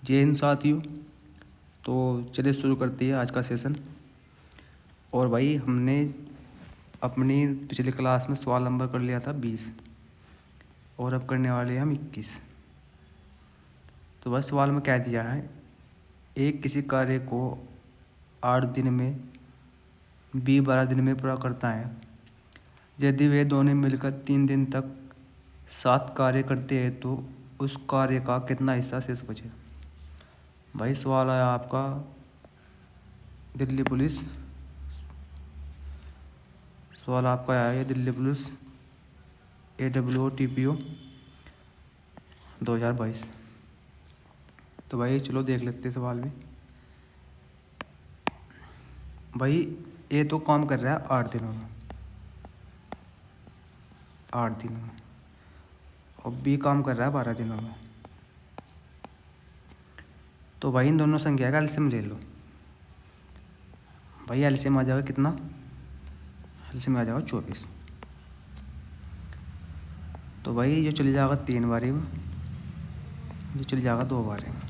जय हिंद साथियों। तो चलिए शुरू करते हैं आज का सेशन। और भाई हमने अपनी पिछली क्लास में सवाल नंबर कर लिया था 20 और अब करने वाले हैं हम 21। तो बस सवाल में क्या दिया है, एक किसी कार्य को 8 दिन में बी 12 दिन में पूरा करता है। यदि वे दोनों मिलकर 3 दिन तक 7 कार्य करते हैं तो उस कार्य का कितना हिस्सा शेष बचे। भाई सवाल आया आपका दिल्ली पुलिस, सवाल आपका आया है दिल्ली पुलिस AWO TPO 2022। तो भाई चलो देख लेते हैं सवाल भी। भाई ए तो काम कर रहा है 8 दिनों में, 8 दिनों में, और बी काम कर रहा है 12 दिनों में। तो भाई इन दोनों संख्या का एलसीएम ले लो। भाई एलसीएम आ जाएगा कितना, एलसीएम आ जाएगा 24। तो भाई ये चली जाएगा 3 बारी में, ये चली जाएगा 2 बारी में।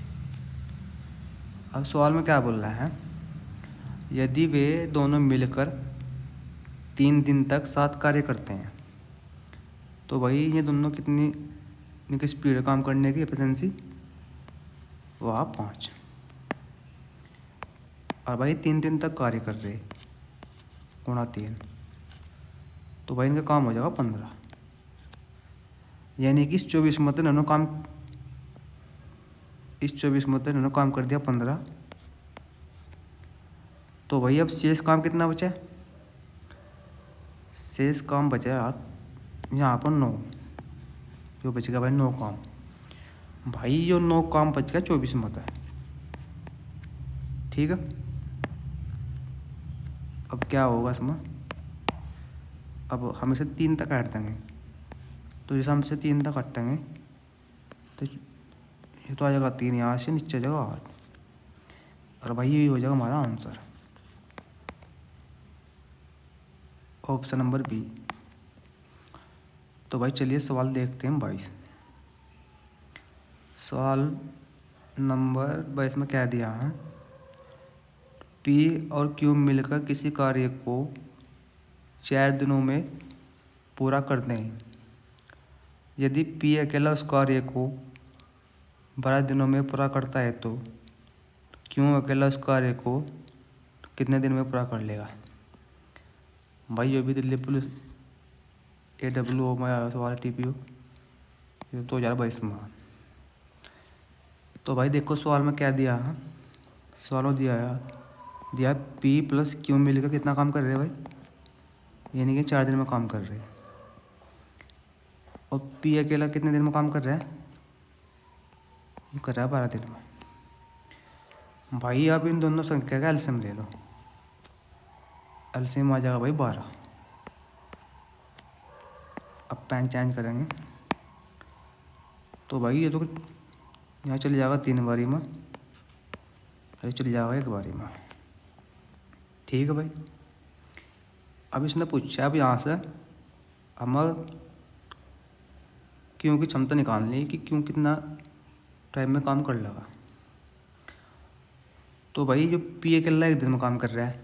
अब सवाल में क्या बोल रहा है, यदि वे दोनों मिलकर 3 दिन तक 7 कार्य करते हैं तो भाई ये दोनों कितनी, इनकी स्पीड काम करने की एफिशिएंसी वह 5। और भाई 3 दिन तक कार्य कर रहे गुणा 3, तो भाई इनका काम हो जाएगा 15। यानी कि इस 24 में इन्होंने काम, इस 24 में इन्होंने काम कर दिया 15। तो भाई अब शेष काम कितना बचा है, शेष काम बचा है यहाँ पर 9, जो बचेगा भाई 9 काम। भाई जो 9 काम बच गया 24 में है, ठीक है। अब क्या होगा इसमें, अब हम इसे 3 तक काट देंगे। तो जैसे हम इसे 3 तक काटेंगे तो ये तो आ जाएगा 3, यहाँ से नीचे आ जाएगा 8। और भाई यही हो जाएगा हमारा आंसर, ऑप्शन नंबर बी। तो भाई चलिए सवाल देखते हैं 22। सवाल नंबर 22 में क्या दिया है, पी और क्यू मिलकर किसी कार्य को 4 दिनों में पूरा करते हैं। यदि पी अकेला उस कार्य को 12 दिनों में पूरा करता है तो क्यू अकेला उस कार्य को कितने दिन में पूरा कर लेगा। भाई ये भी दिल्ली पुलिस AWO में आया सवाल TPO 2022 में। तो भाई देखो सवाल में क्या दिया है, सवाल में दिया पी प्लस क्यू मिलकर कितना काम कर रहे हैं भाई, यानी कि 4 दिन में काम कर रहे हैं। और पी अकेला कितने दिन में काम कर रहा है, ये कर रहा है 12 दिन में। भाई आप इन दोनों संख्या का एलसीएम ले लो, एलसीएम आ जाएगा भाई 12। अब पेन चेंज करेंगे तो भाई ये तो यहाँ चले जाएगा 3 बारी में, ये चले जाएगा 1 बारी में, ठीक है भाई। अब इसने पूछा अब यहाँ से हमें क्यों की क्षमता निकालनी है कि क्यों कितना टाइम में काम कर लेगा। तो भाई जो पी अकेला 1 दिन में काम कर रहा है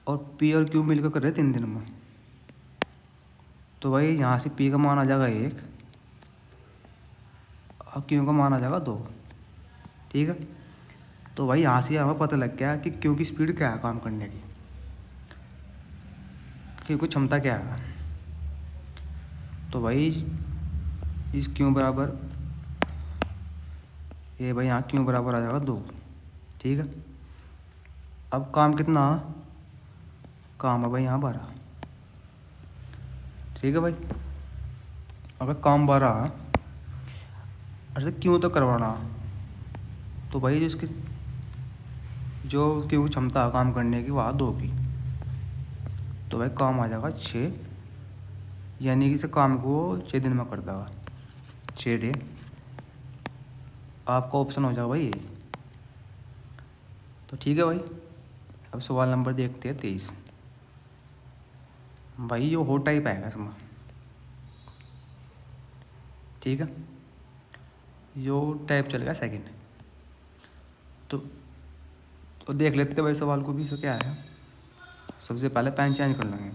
और पी और क्यू मिलकर कर रहे हैं 3 दिन में, तो भाई यहाँ से पी का मान आ जाएगा 1 और क्यू का मान आ जाएगा 2, ठीक है। तो भाई यहाँ से हमें पता लग गया कि क्यू की स्पीड क्या है काम करने की, क्यू की क्षमता क्या है। तो भाई इस क्यू बराबर, ये भाई यहाँ क्यू बराबर आ जाएगा 2, ठीक है। अब काम कितना, काम है भाई यहाँ 12, ठीक है भाई। अगर काम 12 है, ऐसे क्यों तो करवाना, तो भाई जिसकी जो क्यों क्षमता है काम करने की वहाँ 2 की, तो भाई काम आ जाएगा 6, यानी कि इस काम को 6 दिन में कर देगा, 6 डे। आपका ऑप्शन हो जाएगा भाई ये। तो ठीक है भाई। अब सवाल नंबर देखते हैं 23। भाई ये हो टाइप आएगा इसमें, ठीक है। यो टाइप चलेगा सेकंड। तो देख लेते भाई सवाल को भी, सो क्या है। सबसे पहले पेन चेंज कर लेंगे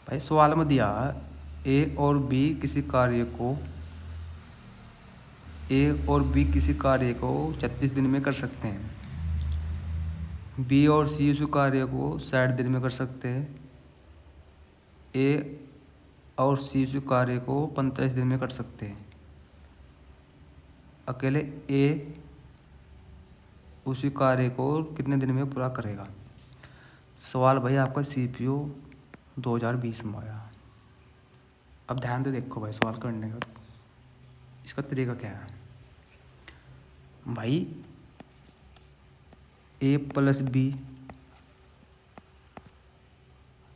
भाई। सवाल में दिया ए और बी किसी कार्य को 36 दिन में कर सकते हैं। बी और सी उस कार्य को 60 दिन में कर सकते हैं। ए और सी उस कार्य को 45 दिन में कर सकते हैं। अकेले ए उसी कार्य को कितने दिन में पूरा करेगा। सवाल भाई आपका CPU 2020 में आया। अब ध्यान से देखो भाई सवाल करने का इसका तरीका क्या है भाई। A + B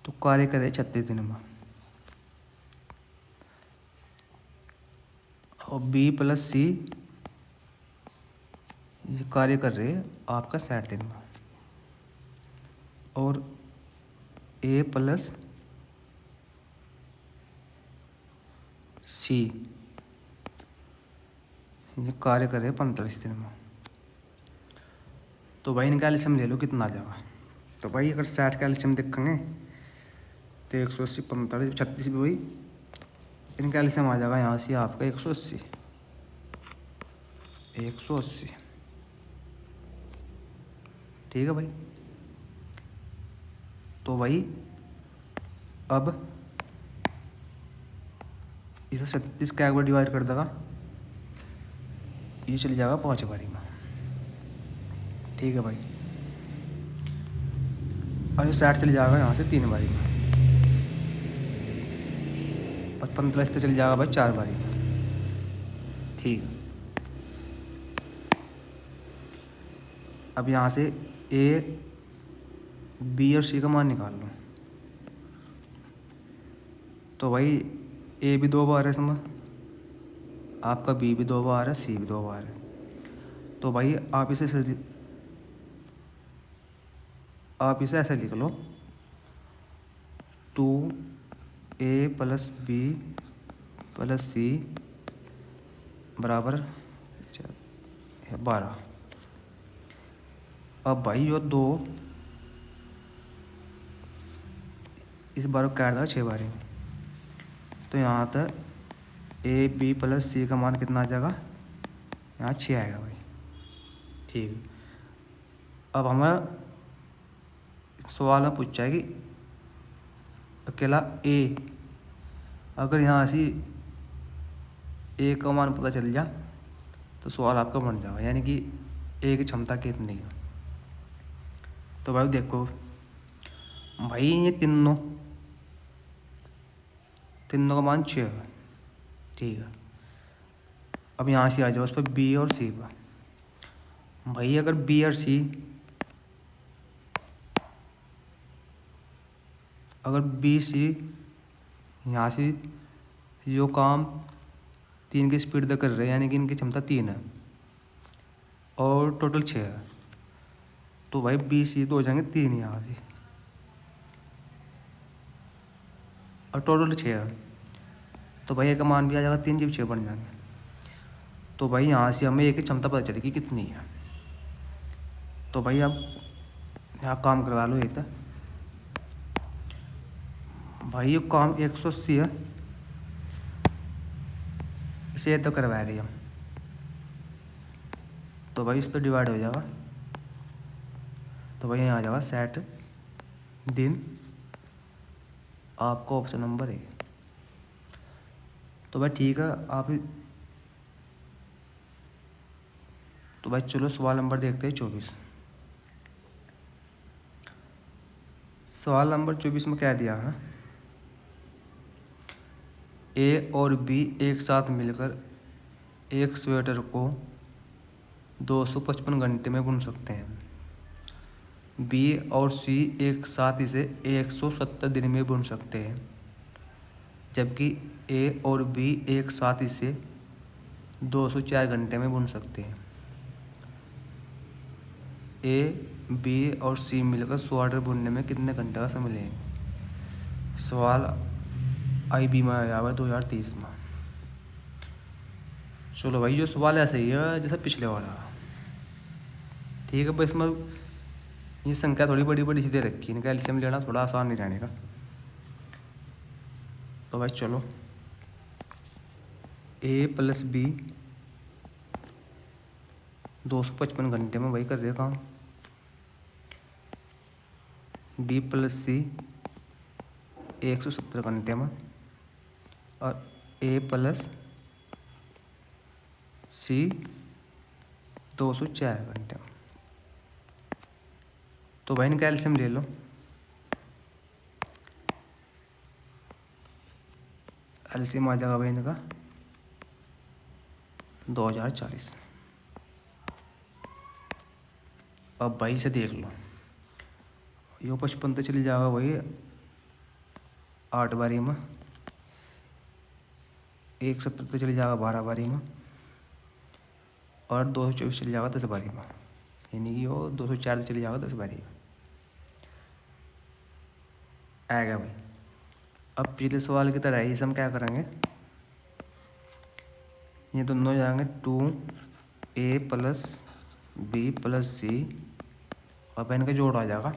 तो कार्य करे 36 दिन में, और B + C ये कार्य कर रहे आपका 60 दिन में, और A + C ये कार्य कर रहे 45 दिन में। तो भाई इनका एलसीएम ले लो कितना आ जाएगा। तो भाई अगर 60 का एलसीएम देखेंगे तो 180 45 36 भी वही, इनका एलसीएम आ जाएगा यहाँ से आपका 180। ठीक है भाई। तो भाई अब इसे 36 का एक बार डिवाइड कर देगा, ये चली जाएगा 5 बारी में। ठीक है भाई। और ये 60 चली जाएगा यहाँ से 3 बारी में, और 45 तो चली जाएगा भाई 4 बारी में। ठीक। अब यहाँ से ए बी और सी का मान निकाल लो। तो भाई ए भी 2 बार है समझ, आपका बी भी 2 बार है, सी भी 2 बार है। तो भाई आप इसे ऐसे लिख लो 2A + B + C बराबर 12। अब भाई यो 2 इस बार काट देगा 6 बारी। तो यहाँ तक A B + C का मान कितना आ जाएगा, यहाँ 6 आएगा भाई। ठीक। अब हमें सवाल में पूछा है कि अकेला ए, अगर यहाँ से ए का मान पता चल जा तो सवाल आपका बन जाएगा, यानी कि ए की क्षमता कितनी है। तो भाई देखो भाई ये तीनों का मान 6 है। ठीक है। अब यहाँ से आ जाओ उस पर बी और सी पर। भाई अगर बी और सी, अगर बी सी यहाँ से जो काम 3 की स्पीड तक कर रहे हैं, यानी कि इनकी क्षमता 3 है और टोटल 6 है, तो भाई बी सी तो हो जाएंगे 3 यहाँ से, और टोटल 6 है। तो भाई एक का मान भी आ जाएगा 3 जीव 6 बन जाएंगे। तो भाई यहाँ से हमें एक की क्षमता पता चलेगी कितनी है। तो भाई अब यहाँ काम करवा लो एक। भाई ये काम 180 है, इसे तो करवा रही हम। तो भाई इस तो डिवाइड हो जाएगा। तो भाई यहाँ आ जाएगा 60 दिन, आपका ऑप्शन नंबर 1। तो भाई ठीक है आप। तो भाई चलो सवाल नंबर देखते हैं 24। सवाल नंबर 24 में क्या दिया है, ए और बी एक साथ मिलकर एक स्वेटर को 255 घंटे में बुन सकते हैं। बी और सी एक साथ इसे 170 दिन में बुन सकते हैं, जबकि ए और बी एक साथ इसे 204 घंटे में बुन सकते हैं। ए बी और सी मिलकर स्वेटर बुनने में कितने घंटे का समय लेंगे। सवाल IB में आया हुआ 2030 में। चलो भाई, जो सवाल ऐसा ही है जैसा पिछले वाला। ठीक है, बस इसमें ये संख्या थोड़ी बड़ी बड़ी सी दे रखी है, इनका एलसीएम लेना थोड़ा आसान नहीं रहने का। तो भाई चलो, A+B 255 घंटे में वही कर रहे काम। B+C 170 घंटे में, और A+C 204 घंटे में। तो भाई इनका एलसीएम ले लो। एलसीएम आ जाएगा भाई इनका 2040। अब भाई इसे देख लो, यो 55 तो चली जाएगा भाई 8 बारी में, 170 तो चली जाएगा 12 बारी में, और 224 चली जाएगा 10 बारी में, यानी कि वो 204 चली जाएगा 10 बारी में। आएगा भाई। अब पिछले सवाल की तरह ही हम क्या करेंगे, ये दोनों जाएंगे 2A+B+C, और भाई इनका जोड़ आ जाएगा,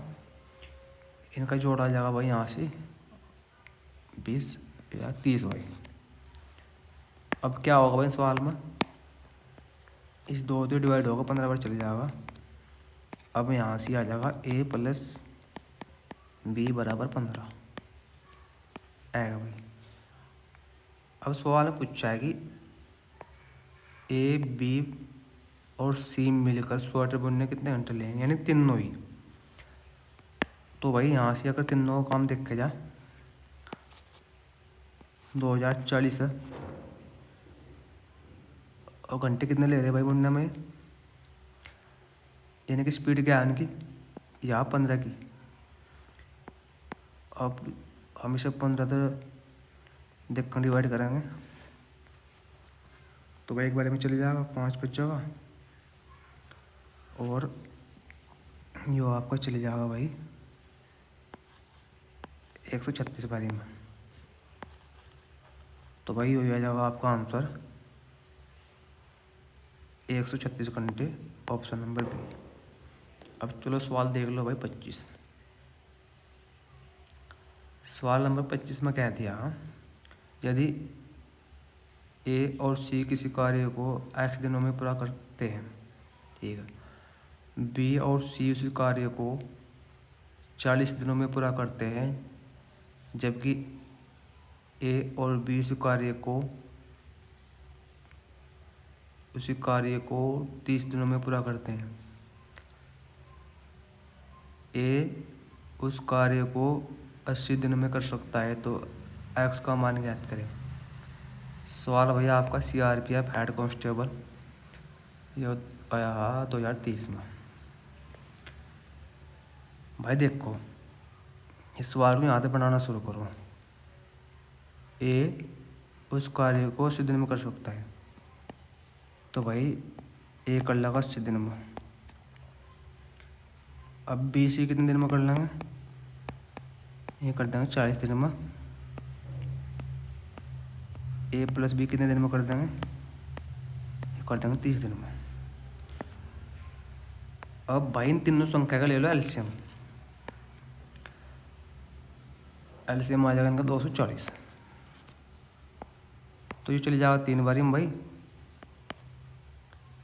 इनका जोड़ आ जाएगा भाई यहाँ से 20 या 30 भाई। अब क्या होगा भाई सवाल में, इस 2 से डिवाइड होगा 15 बार चले जाएगा। अब यहाँ से आ जाएगा A+B = 15 आएगा भाई। अब सवाल में पूछा है कि A, B और C मिलकर स्वेटर बुनने कितने घंटे लेंगे, यानी तीनों ही। तो भाई यहाँ से अगर तीनों का काम देखे जाए 2040 है, और घंटे कितने ले रहे भाई बुनने में, यानी कि स्पीड क्या है उनकी, यहाँ 15 की। अब हम इसे 15 तो देख कर डिवाइड करेंगे, तो भाई एक बारे में चले जाएगा 5 बचेगा, और यो आपका चले जाएगा भाई 136 बारी में। तो भाई हो जाएगा आपका आंसर 136 घंटे, ऑप्शन नंबर बी। अब चलो सवाल देख लो भाई 25। सवाल नंबर 25 में क्या दिया, यदि A और C किसी कार्य को x दिनों में पूरा करते हैं, ठीक है, B और C उसी कार्य को 40 दिनों में पूरा करते हैं, जबकि A और B उसी कार्य को 30 दिनों में पूरा करते हैं। A उस कार्य को 80 दिनों में कर सकता है, तो x का मान ज्ञात करें। सवाल भैया आपका CRPF हेड कांस्टेबल, ये आया 2030 में। भाई देखो, इस सवाल को यहाँ से बनाना शुरू करो। A उस कार्य को 80 दिन में कर सकता है, तो भाई A कर लेगा 80 दिन में। अब B C कितने दिन में कर लेंगे, ये कर देंगे 40 दिन में। A+B कितने दिन में कर देंगे, ये कर देंगे 30 दिन में। अब भाई इन तीनों संख्या का ले लो एलसीएम। एलसीएम आ जाएगा इनका 240, तो ये चले जाएगा 3 बारी में भाई,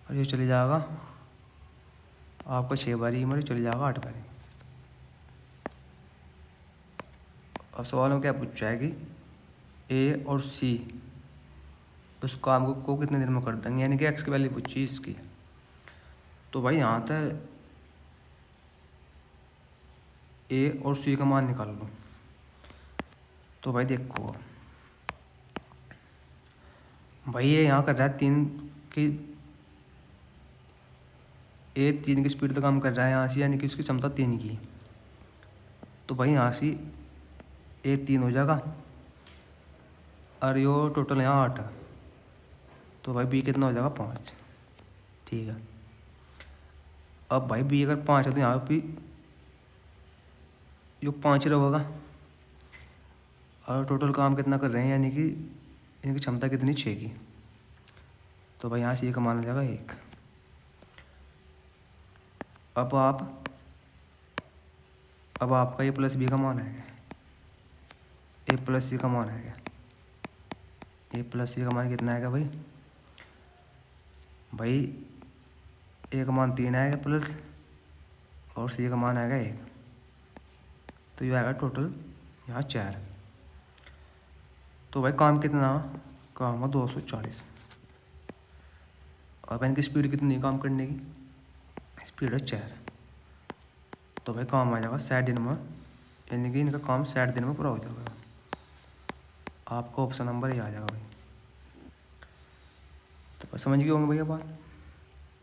और ये चले जाएगा आपका 6 बारी में, चले जाएगा 8 बारी। अब सवाल में क्या पूछा है कि A और C उस काम को कितने दिन में कर देंगे, यानी कि x की वैल्यू पूछी इसकी। तो भाई यहाँ तक A और C का मान निकाल लो। तो भाई देखो, भाई ये यहाँ कर रहा है 3 की, A 3 की स्पीड तो काम कर रहा है यहाँ से, यानी कि उसकी क्षमता 3 की। तो भाई यहाँ से A 3 हो जाएगा, और यो टोटल यहाँ 8 है, तो भाई B कितना हो जाएगा 5। ठीक है, अब भाई B अगर 5 है तो यहाँ पे यो 5 रहेगा, और टोटल काम कितना कर रहे हैं, यानी कि इनकी क्षमता कितनी 6 की। तो भाई यहाँ से ये का मान आ जाएगा 1। अब आपका ए प्लस बी का मान आएगा, ए प्लस सी का मान आएगा। ए प्लस सी का मान कितना आएगा भाई? ए का मान 3 आएगा प्लस, और सी का मान आएगा 1। तो ये आएगा टोटल यहाँ 4। तो भाई काम कितना? काम है 240। और भाई इनकी स्पीड कितनी है काम करने की? स्पीड है 4। तो भाई काम आ जाएगा 60 दिन में, यानी कि इनका काम 60 दिन में पूरा हो जाएगा। आपका ऑप्शन नंबर ये आ जाएगा भाई। तो बस समझ गए होंगे भैया बात।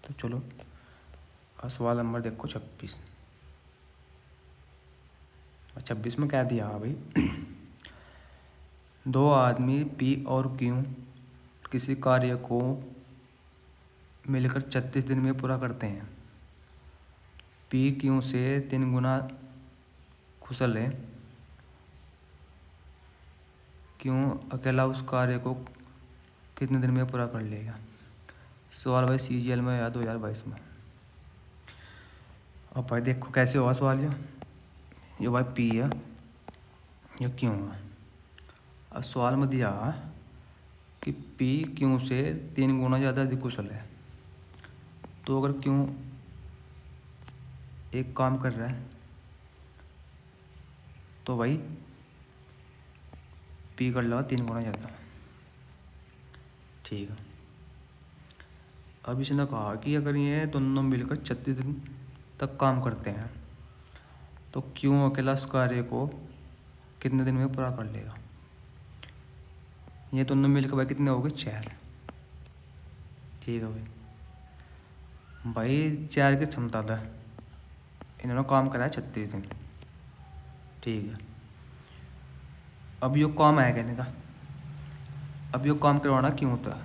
तो चलो और सवाल नंबर देखो 26। 26 में क्या दिया भाई? 2 आदमी पी और क्यू किसी कार्य को मिलकर 36 दिन में पूरा करते हैं। पी क्यू से 3 गुना कुशल है। क्यों अकेला उस कार्य को कितने दिन में पूरा कर लेगा? सवाल भाई CGL में या 2022 में। अब भाई देखो कैसे होगा सवाल। ये भाई पी है, ये क्यों है। अब सवाल में दिया कि पी क्यों से 3 गुना ज़्यादा अधिक कुशल है। तो अगर क्यों एक काम कर रहा है तो भाई पी कर लगा 3 गुना ज़्यादा। ठीक है। अब इसने कहा कि अगर ये दोनों मिलकर 36 दिन तक काम करते हैं तो क्यों अकेला इस कार्य को कितने दिन में पूरा कर लेगा? ये दोनों मिलकर भाई कितने हो गए? 4। ठीक है भाई 4 की क्षमता था, इन्होंने काम कराया 36 दिन। ठीक है। अब यो काम आएगा इनका, अब यो काम करवाना क्यों होता है?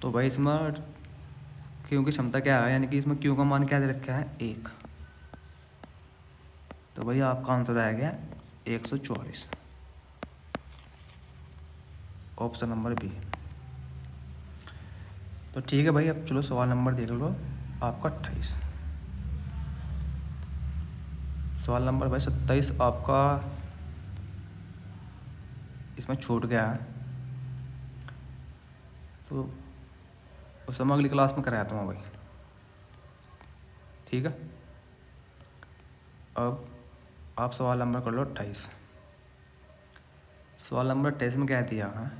तो भाई इसमें क्यों की क्षमता क्या है, यानी कि इसमें क्यों का मान क्या दे रखा है? 1। तो भाई आपका आंसर आएगा 144, ऑप्शन नंबर बी। तो ठीक है भाई, अब चलो सवाल नंबर देख लो आपका 28। सवाल नंबर भाई 27 आपका इसमें छूट गया है, तो उस समय अगली क्लास में कराता हूँ भाई। ठीक है। अब आप सवाल नंबर कर लो 28। सवाल नंबर 28 में क्या दिया है?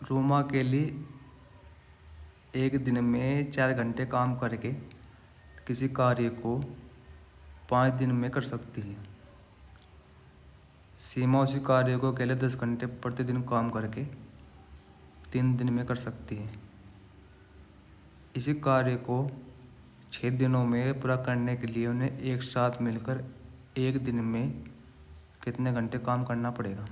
रोमा के लिए एक दिन में 4 घंटे काम करके किसी कार्य को 5 दिन में कर सकती है। सीमा उसी कार्य को अकेले 10 घंटे प्रतिदिन काम करके 3 दिन में कर सकती है। इसी कार्य को 6 दिनों में पूरा करने के लिए उन्हें एक साथ मिलकर एक दिन में कितने घंटे काम करना पड़ेगा?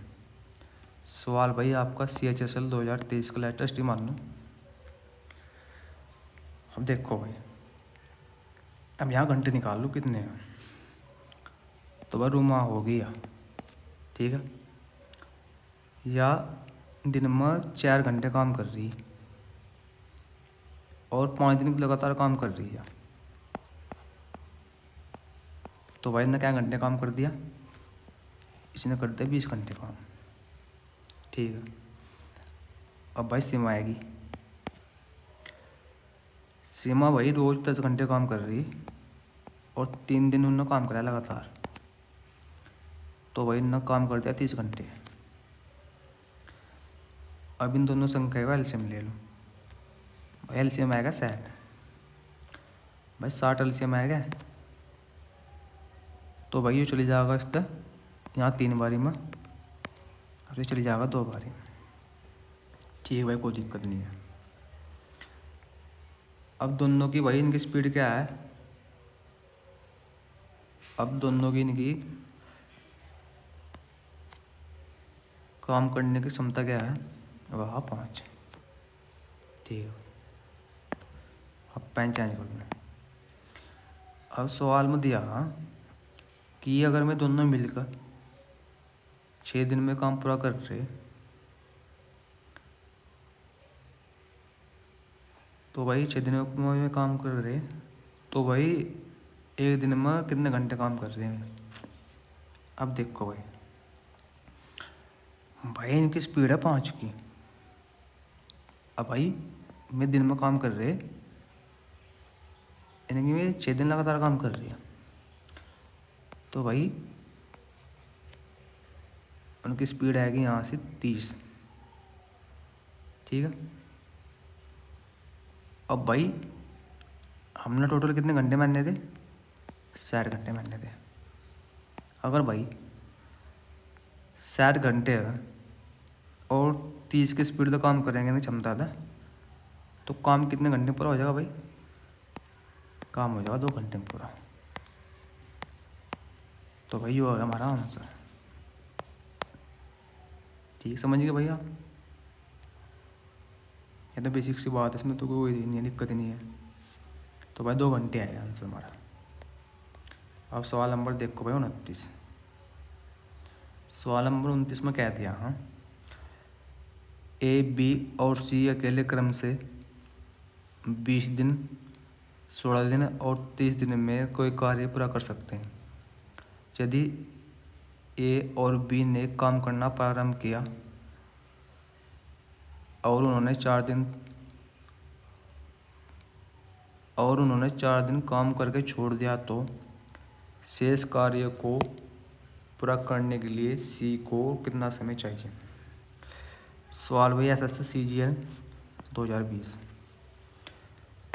सवाल भाई आपका CHSL 2023 का लेटेस्ट ही मान लो। अब देखो भाई, अब यहाँ घंटे निकाल लो कितने हैं। तो भाई रूमा हो गया, ठीक है, या दिन में 4 घंटे काम कर रही और 5 दिन लगातार काम कर रही है। तो भाई ने क्या घंटे काम कर दिया? इसने कर दिया 20 घंटे काम। ठीक है। अब भाई सीमा आएगी। सीमा भाई रोज 10 घंटे काम कर रही और 3 दिन उन्होंने काम कराया लगातार, तो भाई इन्होंने काम कर दिया 30 घंटे। अब इन दोनों संख्या का एलसीएम ले लो। भाई एलसीएम आएगा 60। भाई 60 एलसीएम आएगा, तो भाई ये चली जाएगा इस तक यहाँ 3 बारी में, और ये चली जाएगा 2 बारी में। ठीक है भाई, कोई दिक्कत नहीं है। अब दोनों की भाई इनकी स्पीड क्या है? अब दोनों की इनकी काम करने की क्षमता क्या है? वह 5। ठीक है, अब पेन चेंज कर लो। अब सवाल में दिया कि अगर मैं दोनों मिलकर 6 दिन में काम पूरा कर रहे तो भाई 6 दिनों में काम कर रहे, तो भाई एक दिन में कितने घंटे काम कर रहे हैं। अब देखो भाई इनकी स्पीड है 5 की। अब भाई मैं दिन में काम कर रहे, इनकी में 6 दिन लगातार काम कर रही है, तो भाई उनकी स्पीड आएगी यहाँ से 30। ठीक है। अब भाई हमने टोटल कितने घंटे मानने थे, 60 घंटे मानने थे। अगर भाई 60 घंटे है और 30 की स्पीड तो काम करेंगे ना क्षमता था, तो काम कितने घंटे में पूरा हो जाएगा भाई, काम हो जाएगा 2 घंटे में पूरा। तो भाई ये हो गया हमारा आंसर। ठीक समझ गए भैया, ये तो बेसिक सी बात है, इसमें तो कोई नहीं है, दिक्कत ही नहीं है। तो भाई 2 घंटे आएगा आंसर हमारा। अब सवाल नंबर देखो भाई 29। सवाल नंबर 29 में क्या दिया, हाँ, ए बी और सी अकेले क्रम से 20 दिन, 16 दिन और 30 दिन में कोई कार्य पूरा कर सकते हैं। यदि ए और बी ने काम करना प्रारंभ किया और उन्होंने 4 दिन काम करके छोड़ दिया, तो शेष कार्य को पूरा करने के लिए सी को कितना समय चाहिए। सवाल भाई SSC CGL 2020।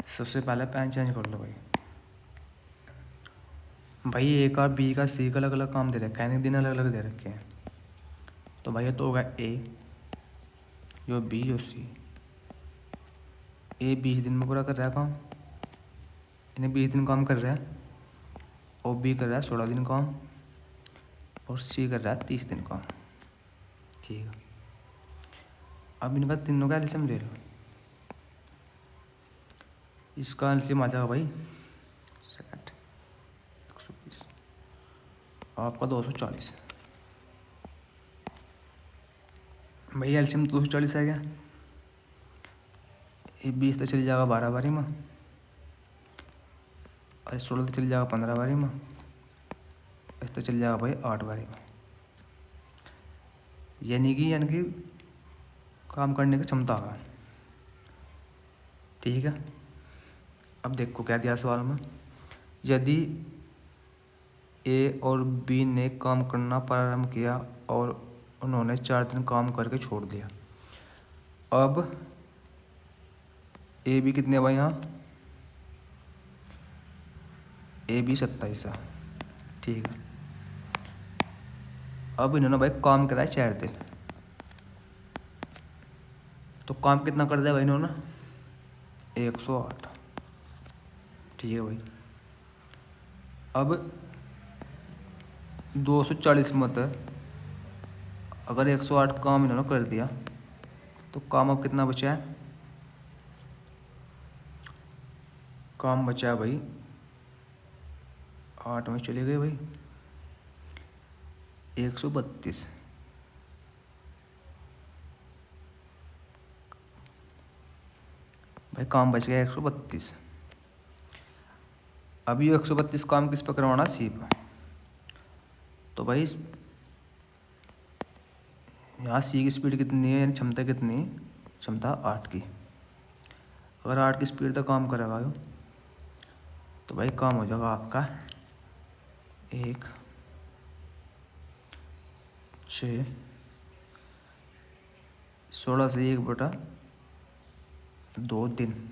सबसे पहले पेन चेंज कर लो भाई ए का बी का सी का अलग अलग काम दे रखे हैं, दिन अलग अलग दे रखे हैं। तो भाई ये तो होगा ए, यो बी, यो सी। ए 20 दिन में पूरा कर रहा है काम, इन्हें 20 दिन काम कर रहा है, और बी कर रहा है 16 दिन काम, और सी कर रहा है 30 दिन काम। ठीक है। अब इनका तीनों का एलसीएम ले लो। इसका एलसीएम आ जाएगा भाई 120, आपका 240। भाई एलसीएम 240 आ गया। ये 20 तो चल जाएगा 12 बारी में, और 16 तो चल जाएगा 15 बारी में, इस तो चल जाएगा भाई 8 बारी में। यानी कि काम करने की क्षमता है। ठीक है। अब देखो क्या दिया सवाल में, यदि ए और बी ने काम करना प्रारंभ किया और उन्होंने 4 दिन काम करके छोड़ दिया। अब ए बी कितने भाई, यहाँ ए बी 27 है। ठीक है। अब इन्होंने भाई काम कराया 4 दिन, तो काम कितना कर दिया भाई इन्होंने, 108। ठीक है भाई। अब 240 में तो अगर 108 काम इन्होंने कर दिया, तो काम अब कितना बचा है, काम बचा है भाई 8 में चले गए भाई 132। भाई काम बच गया 132। अब ये 132 काम किस पर करवाना, सी पर। तो भाई यहाँ सी की स्पीड कितनी है, यानी क्षमता कितनी है, क्षमता 8 की। अगर 8 की स्पीड तक काम करेगा यो, तो भाई काम हो जाएगा आपका 1, 6, 16 से 1/2 दिन।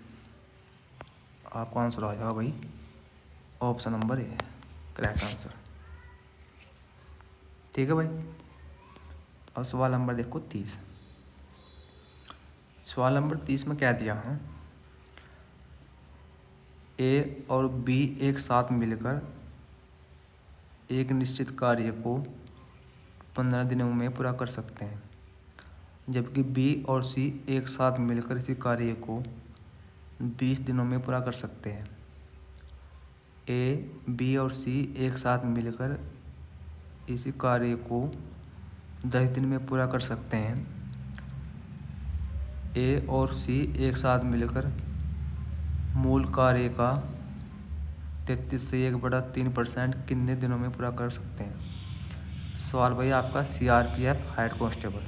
आपका आंसर आ जाएगा भाई option number A, correct answer. ठीक है भाई। और सवाल नंबर देखो 30। सवाल नंबर 30 में क्या दिया है, ए और बी एक साथ मिलकर एक निश्चित कार्य को 15 दिनों में पूरा कर सकते हैं, जबकि बी और सी एक साथ मिलकर इसी कार्य को 20 दिनों में पूरा कर सकते हैं। ए, बी और सी एक साथ मिलकर इसी कार्य को 10 दिन में पूरा कर सकते हैं। ए और सी एक साथ मिलकर मूल कार्य का 33 से 1/3% कितने दिनों में पूरा कर सकते हैं? सवाल भाई आपका CRPF हेड कांस्टेबल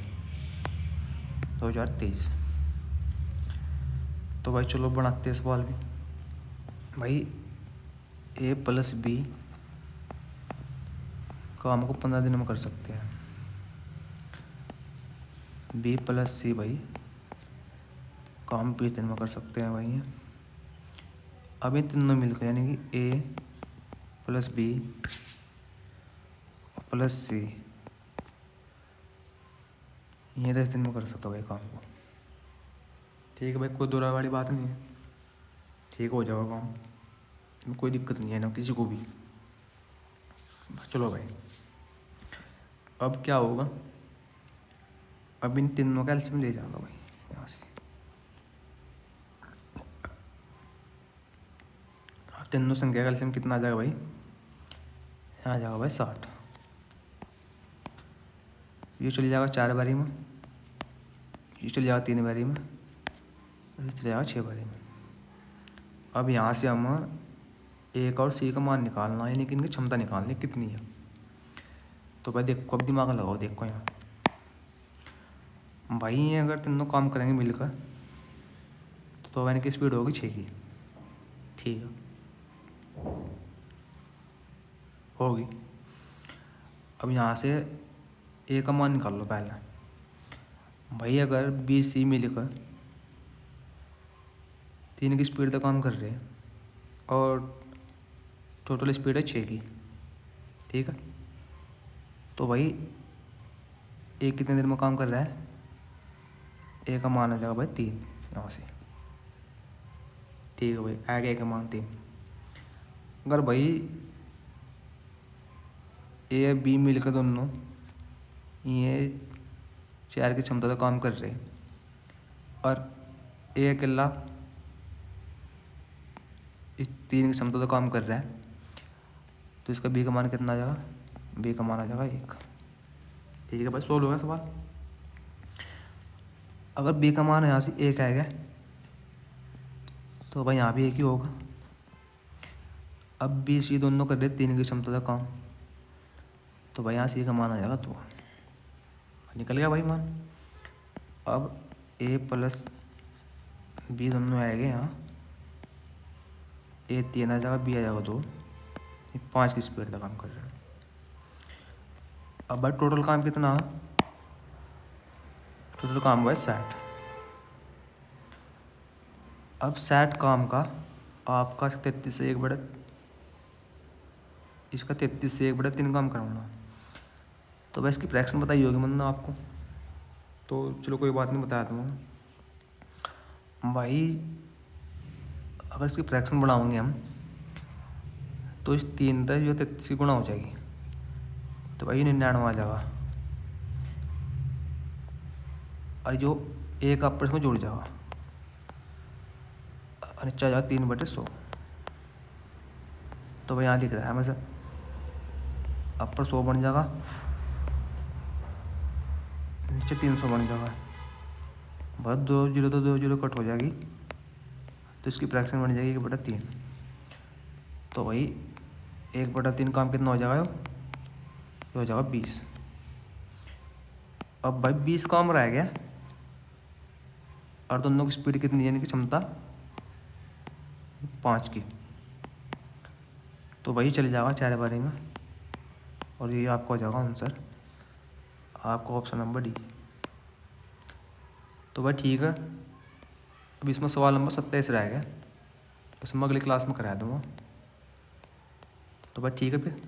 2023। तो भाई चलो बनाते हैं सवाल भी। भाई A+B काम को 15 दिनों में कर सकते हैं। B+C भाई काम 20 दिन में कर सकते हैं भाई। अब ये तीनों मिलकर यानी कि A+B +C ये 10 दिन में कर सकता भाई काम को। ठीक है भाई, कोई दोहरा वाली बात नहीं है, ठीक हो जाएगा काम, कोई दिक्कत नहीं है ना किसी को भी। चलो भाई अब क्या होगा, अब इन तीनों का एलसीएम ले जाऊंगा भाई यहाँ से। अब तीनों संख्या का एलसीएम कितना आ जाएगा भाई, यहाँ आ जाएगा भाई 60। ये चल जाएगा 4 बारी में, ये चल जाएगा 3 बारी में, ये चल जाएगा 6 बारी में। अब यहाँ से हम A और C का मान निकालना है, लेकिन इनकी क्षमता निकालनी कितनी है। तो भाई देखो, अब दिमाग लगाओ, देखो यहाँ भाई ये अगर तीनों काम करेंगे मिलकर तो वैन की स्पीड होगी 6 की। ठीक है, होगी। अब यहाँ से A का मान निकाल लो पहले। भाई अगर B, C मिलकर 3 की स्पीड तक काम कर रहे हैं और टोटल स्पीड है 6 की, ठीक है। तो भाई A कितने दिन में काम कर रहा है, A का मान आ जाएगा भाई 3 यहाँ से। ठीक है भाई, आ गया A का मान 3। अगर भाई A और B मिलकर दोनों ये 4 की क्षमता से काम कर रहे हैं और A अकेला इस 3 की क्षमता से काम कर रहा है, तो इसका B का मान कितना आ जाएगा, B का मान आ जाएगा 1। ठीक है भाई, सोल्व होगा सवाल। अगर B का मान यहाँ से 1 आएगा तो भाई यहाँ भी 1 ही होगा। अब B, C दोनों कर रहे 3 की क्षमता से काम, तो भाई यहाँ C का मान आ जाएगा 2। निकल गया भाई मान। अब A+B दोनों आएंगे यहाँ, A 3 आ जाएगा, B आ जाएगा 2, 5 की स्पीड तक काम कर रहे हैं। अब भाई टोटल काम कितना है, टोटल काम भाई 60। अब 60 काम का आपका 33 से 1/, इसका 33 से 1/3 काम कराऊंगा। तो भाई इसकी फ्रैक्शन बताई होगी मतलब आपको, तो चलो कोई बात नहीं, बता दूँगा भाई। अगर इसकी फ्रैक्शन बढ़ाओगे हम तो इस 3 तक जो 33 की गुणा हो जाएगी, तो भाई 99 आ जाएगा और जो 1 आपस में जुड़ जाएगा और नीचे आ जाएगा 3/100। तो भाई यहाँ लिख रहा है हमें से अपर 100 बन जाएगा, नीचे 300 बन जाएगा। बस 2 0 तो 2 0 कट हो जाएगी, तो इसकी फ्रैक्शन बन जाएगी 1/3। तो भाई 1/3 काम कितना हो जाएगा, ये हो जाएगा 20। अब भाई 20 काम रह गया और दोनों की स्पीड कितनी है, यानी कि क्षमता 5 की। तो भाई चले जाएगा 4 बारी में और ये आपका हो जाएगा आंसर, आपका ऑप्शन नंबर डी। तो भाई ठीक है, अब इसमें सवाल नंबर 27 रह गया, उसमें अगली क्लास में करा दूँगा। तो भाई ठीक है फिर।